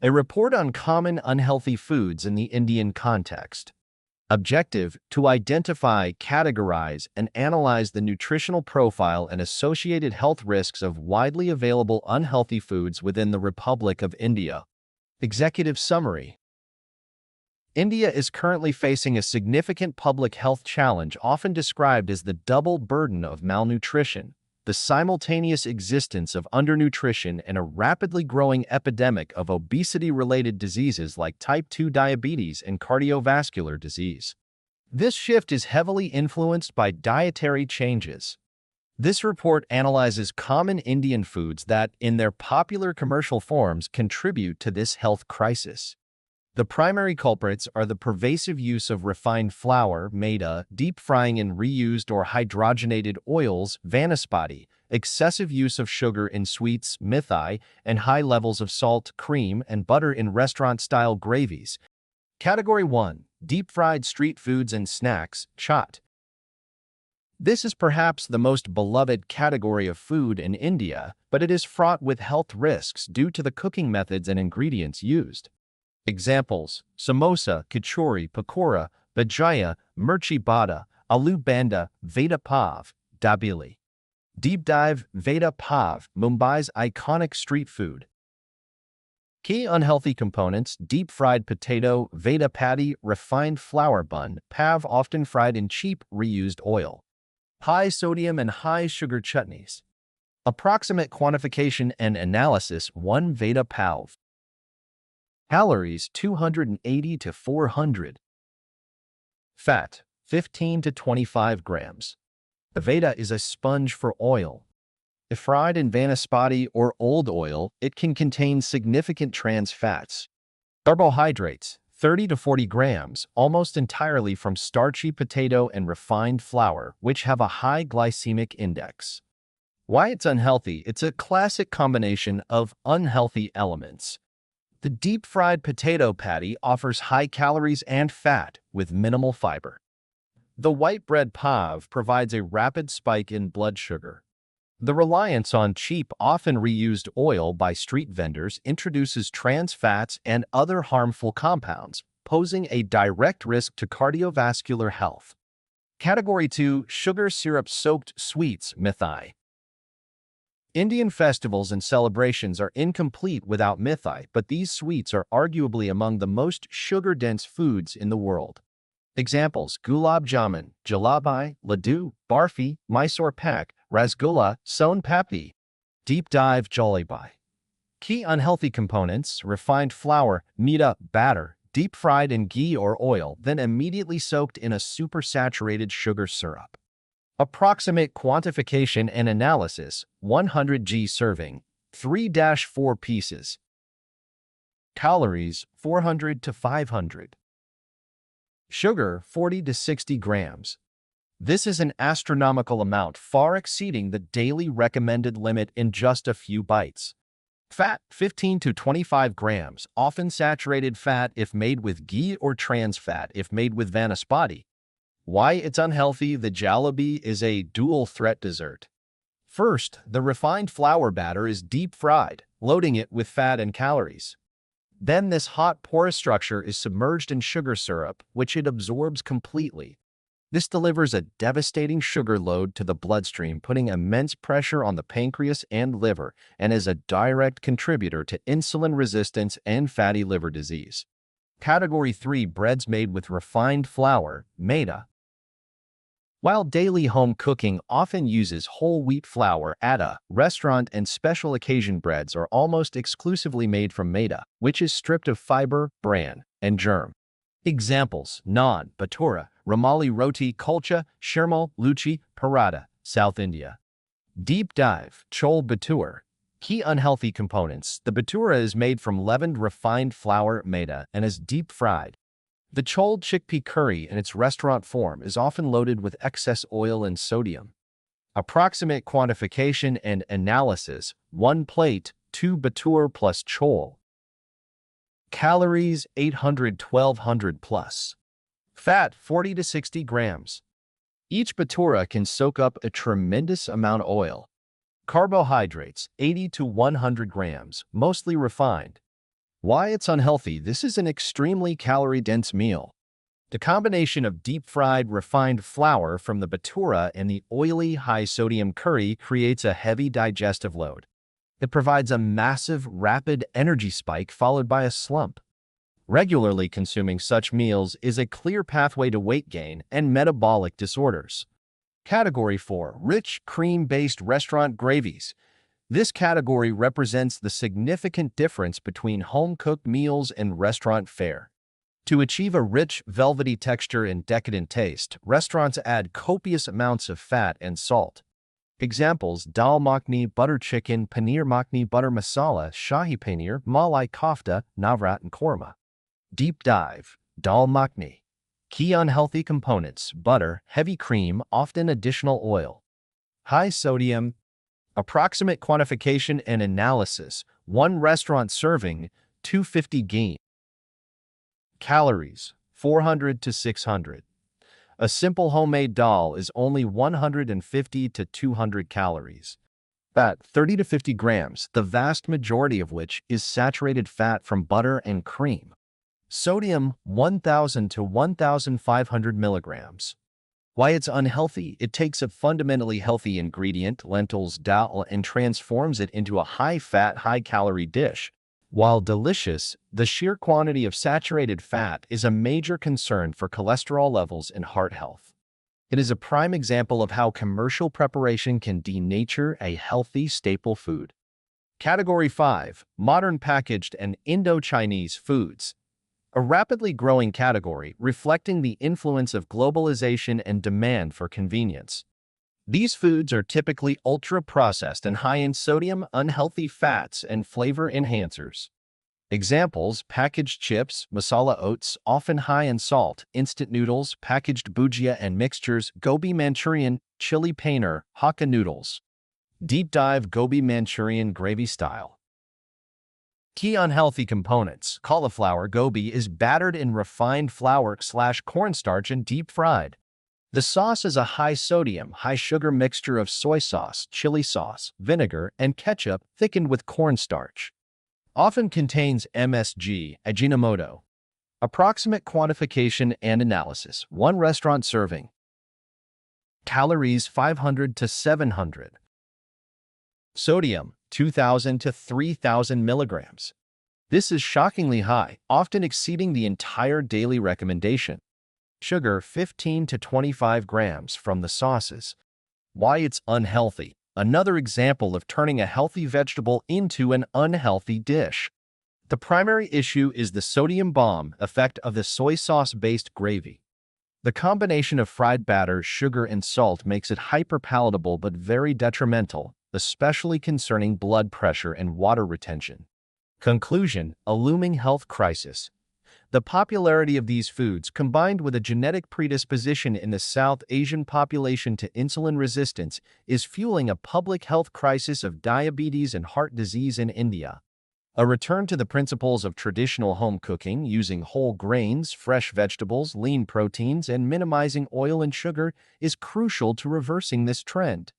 A report on common unhealthy foods in the Indian context. Objective: to identify, categorize, and analyze the nutritional profile and associated health risks of widely available unhealthy foods within the Republic of India. Executive Summary. India is currently facing a significant public health challenge often described as the double burden of malnutrition, the simultaneous existence of undernutrition, and a rapidly growing epidemic of obesity-related diseases like type 2 diabetes and cardiovascular disease. This shift is heavily influenced by dietary changes. This report analyzes common Indian foods that, in their popular commercial forms, contribute to this health crisis. The primary culprits are the pervasive use of refined flour, maida, deep frying in reused or hydrogenated oils, vanaspati, excessive use of sugar in sweets, mithai, and high levels of salt, cream, and butter in restaurant-style gravies. Category 1. Deep-fried street foods and snacks, chaat. This is perhaps the most beloved category of food in India, but it is fraught with health risks due to the cooking methods and ingredients used. Examples: samosa, kachori, pakora, bhajia, mirchi bada, aloo banda, vada pav, dabili. Deep dive: Vada pav, Mumbai's iconic street food. Key unhealthy components: deep-fried potato, vada patty, refined flour bun, pav often fried in cheap, reused oil. High sodium and high sugar chutneys. Approximate quantification and analysis: 1 vada pav. Calories: 280 to 400. Fat: 15 to 25 grams. The vada is a sponge for oil. If fried in vanaspati or old oil, it can contain significant trans fats. Carbohydrates: 30 to 40 grams, almost entirely from starchy potato and refined flour, which have a high glycemic index. Why it's unhealthy? It's a classic combination of unhealthy elements. The deep-fried potato patty offers high calories and fat with minimal fiber. The white bread pav provides a rapid spike in blood sugar. The reliance on cheap, often reused oil by street vendors introduces trans fats and other harmful compounds, posing a direct risk to cardiovascular health. Category 2. Sugar syrup-soaked sweets, mithai. Indian festivals and celebrations are incomplete without mithai, but these sweets are arguably among the most sugar-dense foods in the world. Examples: gulab jamun, jalebi, laddu, barfi, Mysore pak, rasgulla, son papdi. Deep dive: jalebi. Key unhealthy components: refined flour, maida, batter, deep fried in ghee or oil, then immediately soaked in a supersaturated sugar syrup. Approximate quantification and analysis: 100 g serving, 3-4 pieces. Calories: 400 to 500. Sugar: 40 to 60 grams. This is an astronomical amount, far exceeding the daily recommended limit in just a few bites. Fat: 15 to 25 grams, often saturated fat if made with ghee or trans fat if made with vanaspati. Why it's unhealthy? The jalebi is a dual-threat dessert. First, the refined flour batter is deep-fried, loading it with fat and calories. Then this hot, porous structure is submerged in sugar syrup, which it absorbs completely. This delivers a devastating sugar load to the bloodstream, putting immense pressure on the pancreas and liver, and is a direct contributor to insulin resistance and fatty liver disease. Category 3. Breads made with refined flour, maida. While daily home cooking often uses whole wheat flour, atta, restaurant and special occasion breads are almost exclusively made from maida, which is stripped of fiber, bran, and germ. Examples: naan, bhatura, rumali roti, kulcha, shirmal, luchi, paratha, South India. Deep dive: chole bhatura. Key unhealthy components: the bhatura is made from leavened refined flour, maida, and is deep fried. The chole chickpea curry in its restaurant form is often loaded with excess oil and sodium. Approximate quantification and analysis: 1 plate, 2 bhatur plus chole. Calories: 800-1200 plus. Fat: 40 to 60 grams. Each bhatura can soak up a tremendous amount of oil. Carbohydrates: 80 to 100 grams, mostly refined. Why it's unhealthy? This is an extremely calorie-dense meal. The combination of deep-fried refined flour from the bhatura and the oily, high-sodium curry creates a heavy digestive load. It provides a massive, rapid energy spike followed by a slump. Regularly consuming such meals is a clear pathway to weight gain and metabolic disorders. Category 4. Rich, cream-based restaurant gravies. This category represents the significant difference between home-cooked meals and restaurant fare. To achieve a rich, velvety texture and decadent taste, restaurants add copious amounts of fat and salt. Examples: dal makhni, butter chicken, paneer makhni, butter masala, shahi paneer, malai kofta, navrat korma. Deep dive: dal makhni. Key unhealthy components: butter, heavy cream, often additional oil. High sodium. Approximate quantification and analysis: 1 restaurant serving, 250 gain. Calories: 400 to 600. A simple homemade dal is only 150 to 200 calories. Fat: 30 to 50 grams, the vast majority of which is saturated fat from butter and cream. Sodium: 1,000 to 1,500 milligrams. Why it's unhealthy? It takes a fundamentally healthy ingredient, lentils, dal, and transforms it into a high-fat, high-calorie dish. While delicious, the sheer quantity of saturated fat is a major concern for cholesterol levels and heart health. It is a prime example of how commercial preparation can denature a healthy staple food. Category 5. Modern packaged and Indo-Chinese foods. A rapidly growing category reflecting the influence of globalization and demand for convenience. These foods are typically ultra-processed and high in sodium, unhealthy fats, and flavor enhancers. Examples: packaged chips, masala oats, often high in salt, instant noodles, packaged bhujia and mixtures, gobi Manchurian, chili paneer, Hakka noodles. Deep dive: gobi Manchurian gravy style. Key unhealthy components: cauliflower gobi is battered in refined flour/cornstarch and deep fried. The sauce is a high-sodium, high-sugar mixture of soy sauce, chili sauce, vinegar, and ketchup thickened with cornstarch. Often contains MSG, Ajinomoto. Approximate quantification and analysis: 1 restaurant serving. Calories: 500 to 700. Sodium: 2,000 to 3,000 milligrams. This is shockingly high, often exceeding the entire daily recommendation. Sugar: 15 to 25 grams from the sauces. Why it's unhealthy? Another example of turning a healthy vegetable into an unhealthy dish. The primary issue is the sodium bomb effect of the soy sauce-based gravy. The combination of fried batter, sugar, and salt makes it hyperpalatable but very detrimental, especially concerning blood pressure and water retention. Conclusion: a looming health crisis. The popularity of these foods, combined with a genetic predisposition in the South Asian population to insulin resistance, is fueling a public health crisis of diabetes and heart disease in India. A return to the principles of traditional home cooking, using whole grains, fresh vegetables, lean proteins, and minimizing oil and sugar, is crucial to reversing this trend.